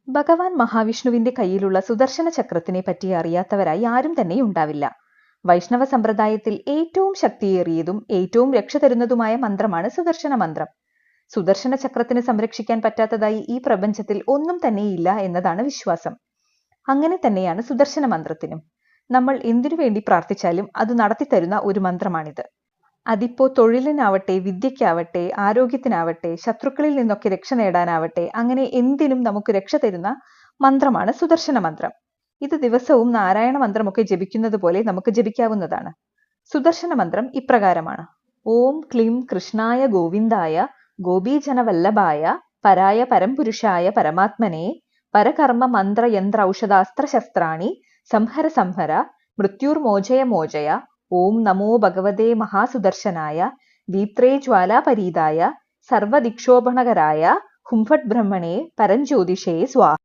ഭഗവാൻ മഹാവിഷ്ണുവിന്റെ കയ്യിലുള്ള സുദർശന ചക്രത്തിനെ പറ്റി അറിയാത്തവരായി ആരും തന്നെ ഉണ്ടാവില്ല. വൈഷ്ണവ സമ്പ്രദായത്തിൽ ഏറ്റവും ശക്തിയേറിയതും ഏറ്റവും രക്ഷ തരുന്നതുമായ മന്ത്രമാണ് സുദർശന മന്ത്രം. സുദർശന ചക്രത്തിന് സംരക്ഷിക്കാൻ പറ്റാത്തതായി ഈ പ്രപഞ്ചത്തിൽ ഒന്നും തന്നെയില്ല എന്നതാണ് വിശ്വാസം. അങ്ങനെ തന്നെയാണ് സുദർശന മന്ത്രത്തിനും. നമ്മൾ എന്തിനു വേണ്ടി പ്രാർത്ഥിച്ചാലും അത് നടത്തിത്തരുന്ന ഒരു മന്ത്രമാണിത്. അതിപ്പോ തൊഴിലിനാവട്ടെ, വിദ്യയ്ക്കാവട്ടെ, ആരോഗ്യത്തിനാവട്ടെ, ശത്രുക്കളിൽ നിന്നൊക്കെ രക്ഷ നേടാനാവട്ടെ, അങ്ങനെ എന്തിനും നമുക്ക് രക്ഷ തരുന്ന മന്ത്രമാണ് സുദർശന മന്ത്രം. ഇത് ദിവസവും നാരായണ മന്ത്രമൊക്കെ ജപിക്കുന്നത് പോലെ നമുക്ക് ജപിക്കാവുന്നതാണ്. സുദർശന മന്ത്രം ഇപ്രകാരമാണ്: ഓം ക്ലീം കൃഷ്ണായ ഗോവിന്ദായ ഗോപീജനവല്ലഭായ പരായ പരംപുരുഷായ പരമാത്മനെ പരകർമ്മ മന്ത്ര യന്ത്ര ഔഷധാസ്ത്ര ശസ്ത്രാണി സംഹര സംഹര മൃത്യുർമോചയ മോചയ ഓം നമോ ഭഗവതേ മഹാസുദർശനായ ദീപ്ത്രേ ജ്വാലാപരീതായ സർവദിക്ഷോഭണകരായ ഹുംഫട് ബ്രഹ്മണേ പരഞ്ജ്യോതിഷേ സ്വാഹ.